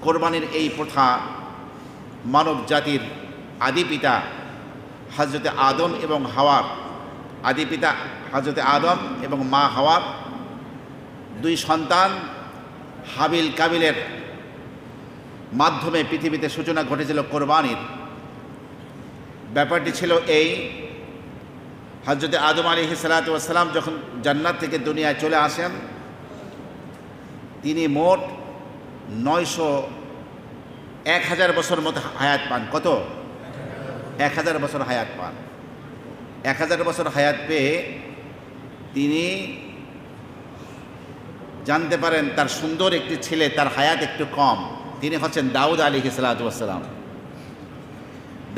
কোরবানির এই প্রথা মানব জাতির আদি পিতা হযরতে আদম এবং হাওয়ার, আদি পিতা হযরতে আদম এবং মা হাওয়ার দুই সন্তান হাবিল কাবিলের মাধ্যমে পৃথিবীতে সূচনা ঘটেছিল কোরবানির। ব্যাপারটি ছিল এই, হযরতে আদম আলাইহিস সালাতু ওয়াস সালাম যখন জান্নাত থেকে দুনিয়ায় চলে আসেন, তিনি মোট 1000 বছর মতো হায়াত পান। কত? 1000 বছর হায়াত পান। 1000 বছর হায়াত পেয়ে তিনি জানতে পারেন তার সুন্দর একটি ছেলে, তার হায়াত একটু কম। তিনি হচ্ছেন দাউদ আলাইহিস সালাতু ওয়াস সালাম।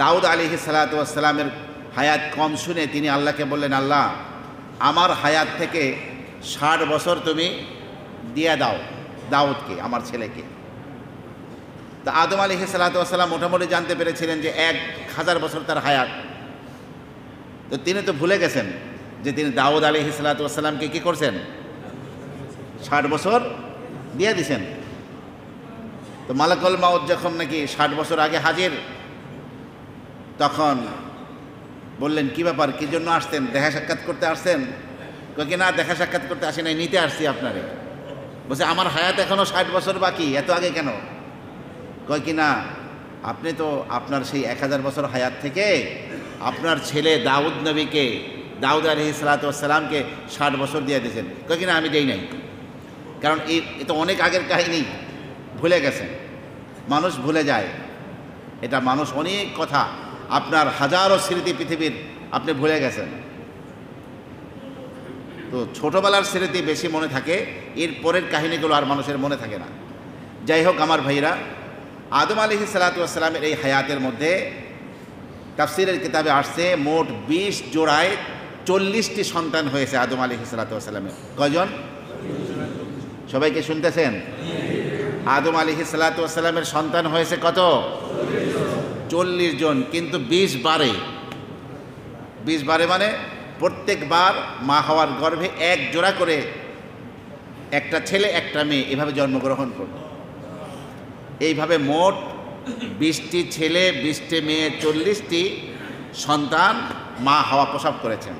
দাউদ আলাইহিস সালাতু ওয়াস সালামের হায়াত কম শুনে তিনি আল্লাহকে বললেন, আল্লাহ, আমার হায়াত থেকে 60 বছর তুমি দিয়ে দাও দাউদকে, আমার ছেলেকে। তা আদম আলাইহিস সালাতু ওয়াস সালাম মোটামুটি জানতে পেরেছিলেন যে 1000 বছর তার হায়াত। তো তিনি তো ভুলে গেছেন যে তিনি দাউদ আলাইহিস সালাতু ওয়াস সালামকে কী করছেন? 60 বছর দিয়ে দিছেন। তো মালাকুল মাউত যখন নাকি 60 বছর আগে হাজির, তখন বললেন, কি ব্যাপার, কী জন্য আসতেন? দেখা সাক্ষাৎ করতে আসছেন? কি না, দেখা সাক্ষাৎ করতে আসি নাই, নিতে আসছি আপনারে। বলছে, আমার হায়াত এখনও 60 বছর বাকি, এত আগে কেন? কয় কি না, আপনি তো আপনার সেই 1000 বছর হায়াত থেকে আপনার ছেলে দাউদ নবীকে, দাউদ আলাইহিস সালাতু ওয়াস সালামকে 60 বছর দিয়ে দিয়েছেন। কয় কি না, আমি দেই নাই, কারণ এ তো অনেক আগের কাহিনী, ভুলে গেছেন। মানুষ ভুলে যায়, এটা মানুষ অনেক কথা, আপনার হাজারো স্মৃতি পৃথিবীর আপনি ভুলে গেছেন। তো ছোটোবেলার স্মৃতি বেশি মনে থাকে, এর পরের কাহিনীগুলো আর মানুষের মনে থাকে না। যাই হোক আমার ভাইরা, আদম আলাইহিস সালাতু ওয়াস সালামের এই হায়াতের মধ্যে তাফসীরের কিতাবে আসছে মোট 20 জোড়ায় 40টি সন্তান হয়েছে আদম আলাইহিস সালাতু ওয়াস সালামের। কয়জন? সবাইকে শুনতেছেন? আদম আলাইহিস সালাতু ওয়াস সালামের সন্তান হয়েছে কত? 40 জন, কিন্তু 20 বারে। 20 বারে মানে প্রত্যেকবার মা হাওয়ার গর্ভে এক জোড়া করে একটা ছেলে একটা মেয়ে এভাবে জন্মগ্রহণ করত। এইভাবে মোট 20টি ছেলে 20টি মেয়ে 40টি সন্তান মা হাওয়া প্রসব করেছেন।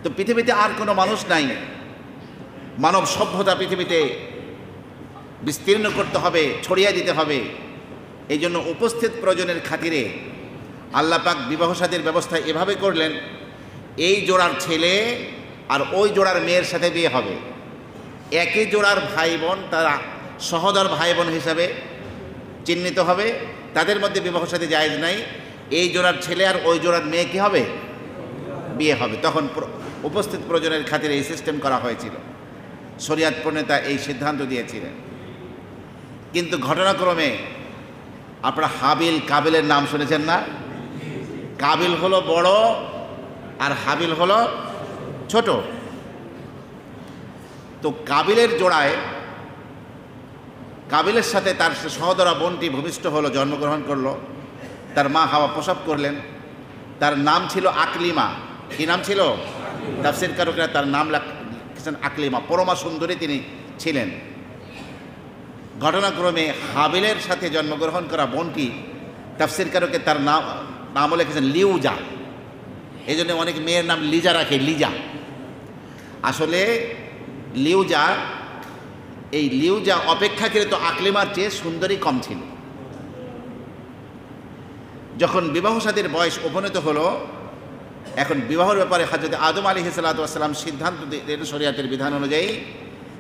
তো পৃথিবীতে আর কোনো মানুষ নাই, মানব সভ্যতা পৃথিবীতে বিস্তীর্ণ করতে হবে, ছড়িয়ে দিতে হবে। এই জন্য উপস্থিত প্রয়োজনের খাতিরে আল্লাহ পাক বিবাহ শাদীর ব্যবস্থা এভাবে করলেন, এই জোড়ার ছেলে আর ওই জোড়ার মেয়ের সাথে বিয়ে হবে। একই জোড়ার ভাই বোন তারা সহোদর ভাই বোন হিসাবে চিহ্নিত হবে, তাদের মধ্যে বিবাহ শাদী জায়েজ নাই। এই জোড়ার ছেলে আর ওই জোড়ার মেয়ে কী হবে? বিয়ে হবে। তখন উপস্থিত প্রয়োজনের খাতিরে এই সিস্টেম করা হয়েছিল, শরীয়ত প্রণেতা এই সিদ্ধান্ত দিয়েছিলেন। কিন্তু ঘটনাক্রমে আপনারা হাবিল কাবিলের নাম শুনেছেন না? কাবিল হলো বড় আর হাবিল হলো ছোট। তো কাবিলের জোড়ায় কাবিলের সাথে তার সহোদরা বোনটি ভূমিষ্ঠ হলো, জন্মগ্রহণ করলো, তার মা হাওয়া প্রসব করলেন। তার নাম ছিল আকলিমা। কি নাম ছিল? তাফসীর কারকেরা তার নাম লিখেছেন আকলিমা, পরমা সুন্দরী তিনি ছিলেন। ঘটনাক্রমে হাবিলের সাথে জন্মগ্রহণ করা বোনটি তাফসীর কারকে তার নামও লিখেছেন লিউজা। এই জন্য অনেক মেয়ের নাম লিজা রাখে, লিজা। আসলে লিউজা, এই লিউজা অপেক্ষাকৃত আকলিমার চেয়ে সুন্দরী কম ছিল। যখন বিবাহ শাদীর বয়স উপনীত হলো, এখন বিবাহের ব্যাপারে হযরত আদম আলাইহিস সালাতু ওয়াস সালাম সিদ্ধান্ত দিলেন শরীয়তের বিধান অনুযায়ী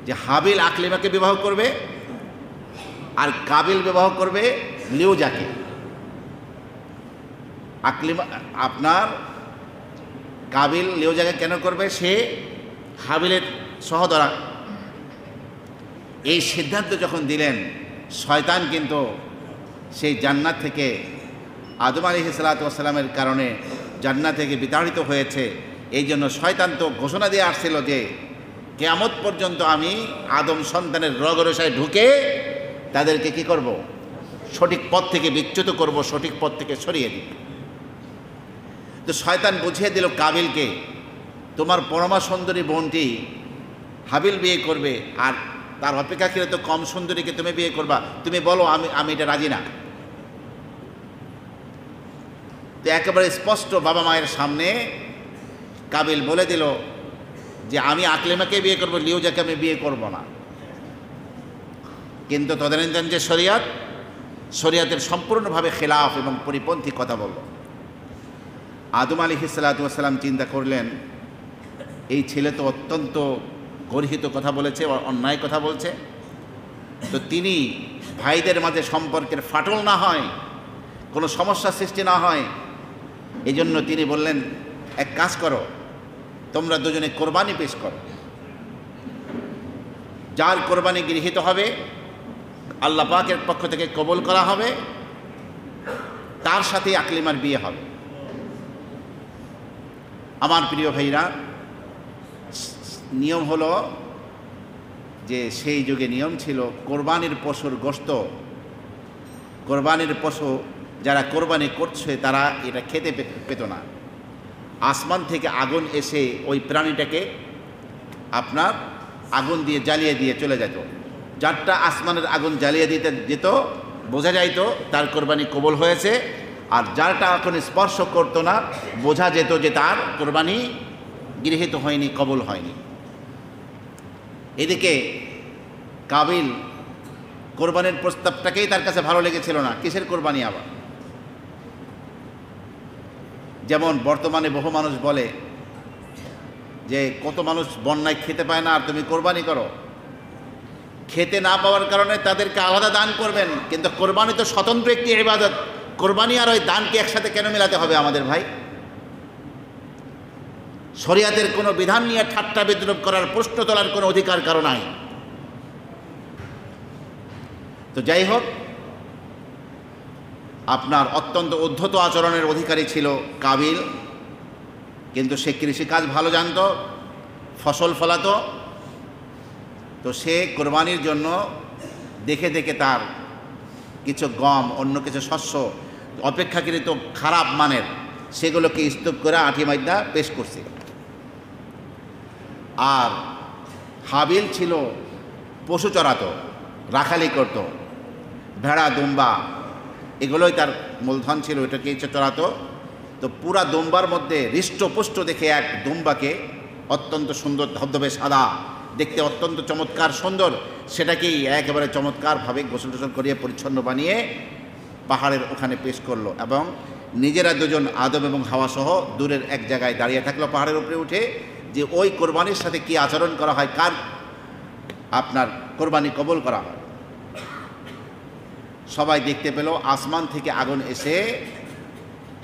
যে হাবিল আকলিমাকে বিবাহ করবে আর কাবিল বিবাহ করবে লিউজাকে। আকলিমা আপনার কাবিল লিউজাকে কেন করবে? সে হাবিলের সহোদরা। এই সিদ্ধান্ত যখন দিলেন, শয়তান কিন্তু সেই জান্নাত থেকে আদম আলাইহিস সালাতু ওয়াস সালামের কারণে জান্নাত থেকে বিতাড়িত হয়েছে। এই জন্য শয়তান তো ঘোষণা দিয়ে আসছিল যে কিয়ামত পর্যন্ত আমি আদম সন্তানের রগরসায় ঢুকে তাদেরকে কি করব? সঠিক পথ থেকে বিচ্যুত করব, সঠিক পথ থেকে সরিয়ে দিব। তো শয়তান বুঝিয়ে দিল কাবিলকে, তোমার পরমা সুন্দরী বোনটি হাবিল বিয়ে করবে আর তার অপেক্ষাকৃত কম সুন্দরীকে তুমি বিয়ে করবা, তুমি বলো আমি এটা রাজি না। তো একেবারে স্পষ্ট বাবা মায়ের সামনে কাবিল বলে দিল যে আমি আকলিমাকে বিয়ে করব, লিউজাকে আমি বিয়ে করব না। কিন্তু তদানীন্তন যে শরিয়াতের সম্পূর্ণভাবে খেলাফ এবং পরিপন্থী কথা বলল। আদম আলাইহিস সালাতু ওয়াস সালাম চিন্তা করলেন, এই ছেলে তো অত্যন্ত গর্হিত কথা বলেছে, অন্যায় কথা বলছে, তো তিনি ভাইদের মাঝে সম্পর্কের ফাটল না হয়, কোনো সমস্যা সৃষ্টি না হয়, এই জন্য তিনি বললেন এক কাজ করো, তোমরা দুজনে কোরবানি পেশ করো, যার কোরবানি গৃহীত হবে আল্লাহ পাকের পক্ষ থেকে কবুল করা হবে, তার সাথে আকলিমার বিয়ে হবে। আমার প্রিয় ভাইরা, নিয়ম হলো যে সেই যুগে নিয়ম ছিল কোরবানির পশুর গোশত, কোরবানির পশু যারা কোরবানি করছে তারা এটা খেতে পেত না। আসমান থেকে আগুন এসে ওই প্রাণীটাকে আপনার আগুন দিয়ে জ্বালিয়ে দিয়ে চলে যেত। যারটা আসমানের আগুন জ্বালিয়ে দিতে যেত বোঝা যাইত তার কোরবানি কবুল হয়েছে, আর যারটা এখন স্পর্শ করতো না বোঝা যেত যে তার কোরবানি গৃহীত হয়নি, কবুল হয়নি। এদিকে কাবিল কোরবানির প্রস্তাবটাকেই তার কাছে ভালো লেগেছিল না, কিসের কোরবানি আবার? যেমন বর্তমানে বহু মানুষ বলে যে কত মানুষ বন্যায় খেতে পায় না আর তুমি কোরবানি করো। খেতে না পাওয়ার কারণে তাদেরকে আলাদা দান করবেন, কিন্তু কোরবানি তো স্বতন্ত্র একটি ইবাদত। কোরবানি আর ওই দানকে একসাথে কেন মেলাতে হবে আমাদের ভাই? শরিয়াতের কোনো বিধান নিয়ে ঠাট্টা বিদ্রুপ করার, প্রশ্ন তোলার কোনো অধিকার কারো নাই। তো যাই হোক, আপনার অত্যন্ত উদ্ধত আচরণের অধিকারী ছিল কাবিল, কিন্তু সে কৃষিকাজ ভালো জানত, ফসল ফলাতো। তো সে কোরবানির জন্য দেখে দেখে তার কিছু গম, অন্য কিছু শস্য অপেক্ষাকৃত খারাপ মানের, সেগুলোকে স্তূপ করে আঁটি মাইদা পেশ করছে। আর হাবিল ছিল পশু চড়াতো, রাখালি করত, ভেড়া দুম্বা এগুলোই তার মূলধন ছিল, এটাকে চড়াতো। তো পুরা দুম্বার মধ্যে হৃষ্টপুষ্ট দেখে এক দুম্বাকে, অত্যন্ত সুন্দর ধবধবে সাদা, দেখতে অত্যন্ত চমৎকার সুন্দর, সেটাকেই একেবারে চমৎকারভাবে গোসল টোসল করিয়ে পরিচ্ছন্ন বানিয়ে পাহাড়ের ওখানে পেশ করলো, এবং নিজেরা দুজন আদম এবং হাওয়া সহ দূরের এক জায়গায় দাঁড়িয়ে থাকলো পাহাড়ের উপরে উঠে, যে ওই কোরবানির সাথে কি আচরণ করা হয়, কার আপনার কোরবানি কবুল করা হয়। সবাই দেখতে পেল আসমান থেকে আগুন এসে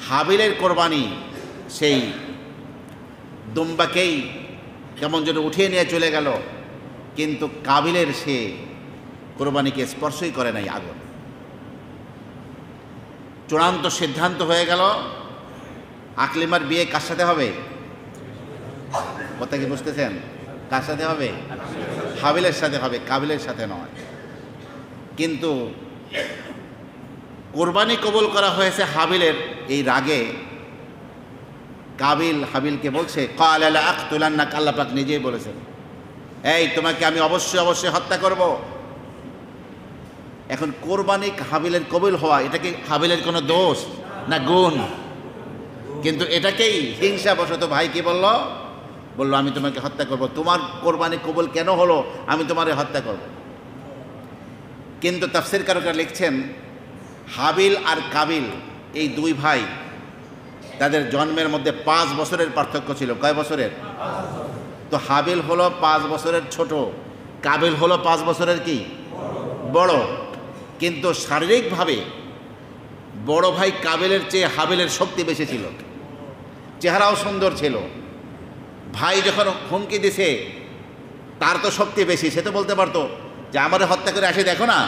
হাবিলের কোরবানি সেই দুম্বাকেই কেমন যেন উঠিয়ে নিয়ে চলে গেল, কিন্তু কাবিলের সে কোরবানিকে স্পর্শই করে নাই আগুন। চূড়ান্ত সিদ্ধান্ত হয়ে গেল আকলিমার বিয়ে কার সাথে হবে? কথা কি বুঝতেছেন? কার সাথে হবে? হাবিলের সাথে হবে, কাবিলের সাথে নয়। কিন্তু কোরবানি কবুল করা হয়েছে হাবিলের এই রাগে। কাবিল হাবিলকে বলছে, ক্বালা লা আকতুলান্নাক, আল্লাহ পাক নিজেই বলেছেন, এই তোমাকে আমি অবশ্যই অবশ্যই হত্যা করব। এখন কোরবানি হাবিলের কবুল হওয়া, এটা কি হাবিলের কোনো দোষ না গুণ? কিন্তু এটাকেই হিংসাবশত ভাই কি বলল আমি তোমাকে হত্যা করব। তোমার কোরবানি কবুল কেন হলো? আমি তোমারে হত্যা করব। কিন্তু তাফসীরকাররা লিখছেন, হাবিল আর কাবিল এই দুই ভাই, তাদের জন্মের মধ্যে 5 বছরের পার্থক্য ছিল। কয় বছরের? তো হাবিল হলো 5 বছরের ছোট, কাবিল হলো 5 বছরের কি বড়। কিন্তু শারীরিকভাবে বড় ভাই কাবিলের চেয়ে হাবিলের শক্তি বেশি ছিল, চেহারাও সুন্দর ছিল। ভাই যখন হুমকি দিছে, তার তো শক্তি বেশি, সে তো বলতে পারতো যে আমারে হত্যা করে আসে দেখো না,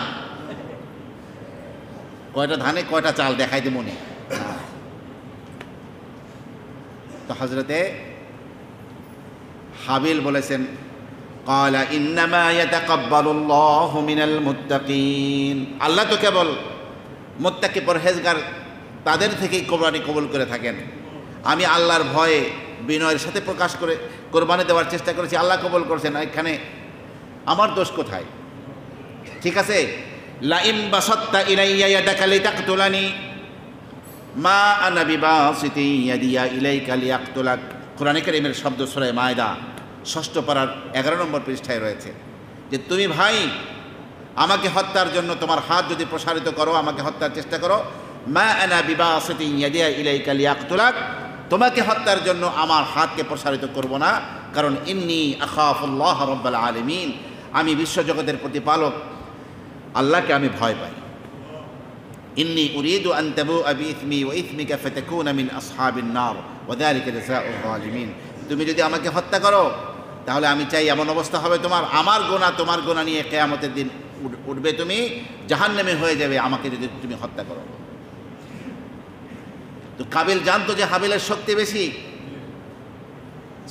কয়টা ধানে কয়টা চাল দেখাই দে মনে। তো হযরতে হাবিল বলেছেন, ক্বালা ইন্নামা ইয়াতাকাব্বালুল্লাহু মিনাল মুত্তাকিন, আল্লাহ তো কেবল মুত্তাকি পরহেজগার তাদের থেকেই কোরবানি কবুল করে থাকেন। আমি আল্লাহর ভয়ে বিনয়ের সাথে প্রকাশ করে কোরবানি দেওয়ার চেষ্টা করেছি, আল্লাহ কবুল করেছেন, এখানে আমার দোষ কোথায়? ঠিক আছে, লা ইন বাসাত্তা ইলাইয়া ইয়াদাকা লিতাকতুলানি মা আনা বিবাসিতি ইয়াদিয়া ইলাইকা লিয়াকতুলাক। কোরআনে কারীমের শব্দ সূরা মায়দা ৬ষ্ঠ পারার ১১ নম্বর পৃষ্ঠায় রয়েছে যে তুমি ভাই আমাকে হত্যার জন্য তোমার হাত যদি প্রসারিত করো, আমাকে হত্যার চেষ্টা করো, মা আনা বিবাসিতি ইয়াদিয়া ইলাইকা লিয়াকতুলাক, তোমাকে হত্যার জন্য আমার হাতকে প্রসারিত করব না, কারণ ইন্নী আখাফুল্লাহ রাব্বাল আলামিন, আমি বিশ্বজগতের প্রতিপালক আল্লাহকে আমি ভয় পাই। ইন্নী উরিদু আন তাবুআ বিইসমি ওয়া ইসমিকা ফাতাকুনা মিন আসহাবিন নার ওয়া যালিকা জাযাউল যালিমিন। তুমি যদি আমাকে হত্যা করো তাহলে আমি চাই এমন অবস্থা হবে তোমার, আমার গুনাহ তোমার গুনাহ নিয়ে কিয়ামতের দিন উঠবে, তুমি জাহান্নামে হয়ে যাবে আমাকে যদি তুমি হত্যা করো। তো কাবিল জানতো যে হাবিলের শক্তি বেশি,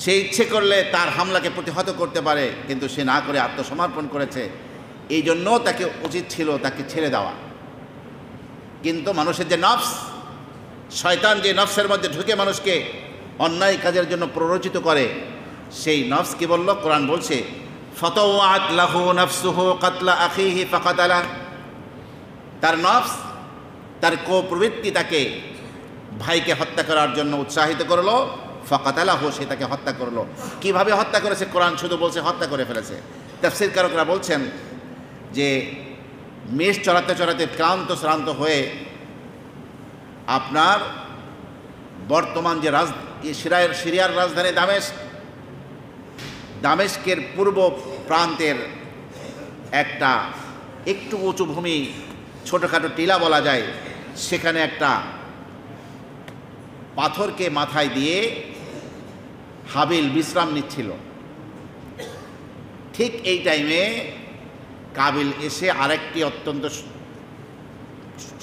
সে ইচ্ছে করলে তার হামলাকে প্রতিহত করতে পারে, কিন্তু সে না করে আত্মসমর্পণ করেছে। এই জন্য তাকে উচিত ছিল তাকে ছেড়ে দেওয়া। কিন্তু মানুষের যে নফস, শয়তান যে নফসের মধ্যে ঢুকে মানুষকে অন্যায় কাজের জন্য প্ররোচিত করে, সেই নফস কি বলল? কোরআন বলছে ফাতাওয়াত লাহু নাফসুহু কাতলা আখিহি ফাকাতালা। তার নফস, তার প্রবৃত্তি তাকে ভাইকে হত্যা করার জন্য উৎসাহিত করলো, ফাকাতালাহু, সে তাকে হত্যা করলো। কিভাবে হত্যা করেছে? কোরআন শুধু বলছে হত্যা করে ফেলেছে। তাফসীর কারকরা বলছেন যে মেষ চড়াতে চড়াতে ক্লান্ত শ্রান্ত হয়ে আপনার বর্তমান যে সিরিয়ার রাজধানী দামেস্কের পূর্ব প্রান্তের একটা একটু উঁচু ভূমি, ছোটোখাটো টিলা বলা যায়, সেখানে একটা পাথরকে মাথায় দিয়ে হাবিল বিশ্রাম নিচ্ছিল। ঠিক এই টাইমে কাবিল এসে আরেকটি অত্যন্ত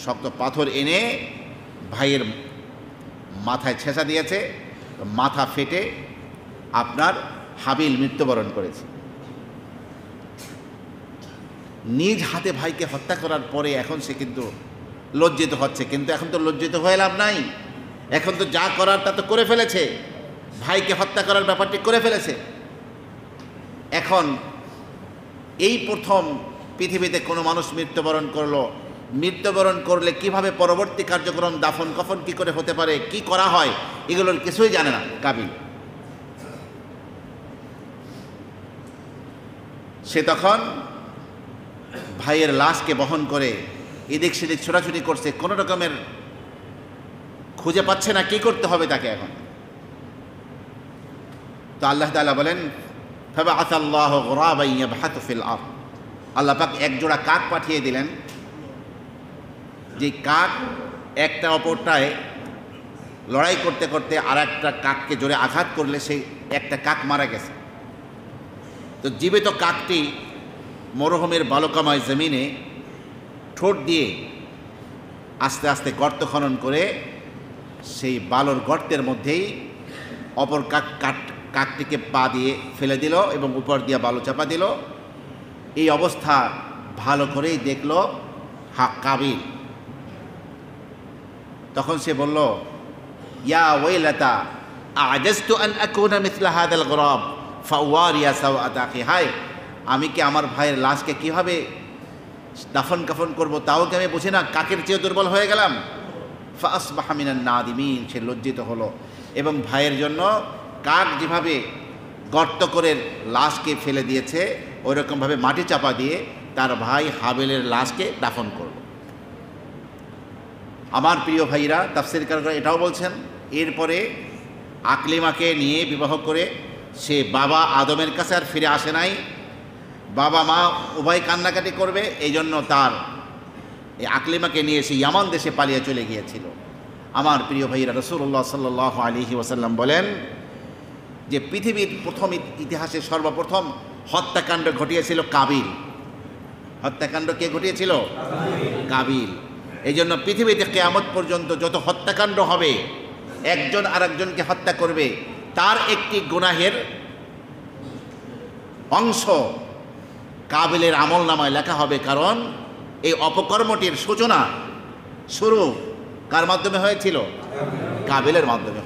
শক্ত পাথর এনে ভাইয়ের মাথায় ছেঁচা দিয়েছে, মাথা ফেটে আপনার হাবিল মৃত্যুবরণ করেছে। নিজ হাতে ভাইকে হত্যা করার পরে এখন সে কিন্তু লজ্জিত হচ্ছে, কিন্তু এখন তো লজ্জিত হয়ে লাভ নাই, এখন তো যা করার তা তো করে ফেলেছে, ভাইকে হত্যা করার ব্যাপারটি করে ফেলেছে। এখন এই প্রথম পৃথিবীতে কোনো মানুষ মৃত্যুবরণ করলো, মৃত্যুবরণ করলে কিভাবে পরবর্তী কার্যক্রম, দাফন কফন কি করে হতে পারে, কি করা হয়, এগুলোর কিছুই জানে না কাবিল। সে তখন ভাইয়ের লাশকে বহন করে এদিক সেদিক ছোটাছুটি করছে, কোনো রকমের খুঁজে পাচ্ছে না কি করতে হবে তাকে এখন। তো আল্লাহ তাআলা বলেন ফাবাআসাল্লাহু গুরাবান ইয়াবহাতু ফিল আরদ, আল্লাহ পাক এক জোড়া কাক পাঠিয়ে দিলেন, যে কাক একটা অপরটায় লড়াই করতে করতে আর একটা কাককে জোরে আঘাত করলে সেই একটা কাক মারা গেছে। তো জীবিত কাকটি মরুভূমির বালুকাময় জমিনে ঠোঁট দিয়ে আস্তে আস্তে গর্ত খনন করে সেই বালুর গর্তের মধ্যেই অপর কাকটিকে পা দিয়ে ফেলে দিল এবং উপর দিয়ে বালু চাপা দিল। এই অবস্থা ভালো করেই দেখল কাবিল। তখন সে বলল, ইয়া ওয়াইলাতা আজাজতু আন আকুনা মিথলা হাদাল গুরাব ফাওয়ারিয়া সাওআত আখি, হায় আমি কি আমার ভাইয়ের লাশকে কিভাবে দাফন কাফন করব তাও কি আমি বুঝি না, কাকের চেয়ে দুর্বল হয়ে গেলাম। ফাসবাহা মিনান নাদিমিন, সে লজ্জিত হলো এবং ভাইয়ের জন্য কাক যেভাবে গর্ত করে লাশকে ফেলে দিয়েছে ওইরকমভাবে মাটি চাপা দিয়ে তার ভাই হাবিলের লাশকে দাফন করল। আমার প্রিয় ভাইরা, তাফসীরকাররা এটাও বলছেন এরপরে আকলিমাকে নিয়ে বিবাহ করে সে বাবা আদমের কাছে আর ফিরে আসে নাই। বাবা মা উভয় কান্নাকাটি করবে, এই জন্য তার এই আকলিমাকে নিয়ে সে ইয়ামান দেশে পালিয়ে চলে গিয়েছিল। আমার প্রিয় ভাইরা, রাসূলুল্লাহ সাল্লাল্লাহু আলাইহি ওয়াসাল্লাম বলেন যে পৃথিবীর প্রথম ইতিহাসে সর্বপ্রথম হত্যাকাণ্ড ঘটিয়েছিল কাবিল। হত্যাকাণ্ড কে ঘটিয়েছিল? কাবিল। এই জন্য পৃথিবীতে কিয়ামত পর্যন্ত যত হত্যাকাণ্ড হবে, একজন আরেকজনকে হত্যা করবে, তার একটি গুনাহের অংশ কাবিলের আমল নামায় লেখা হবে। কারণ এই অপকর্মটির সূচনা শুরু কার মাধ্যমে হয়েছিল? কাবিলের মাধ্যমে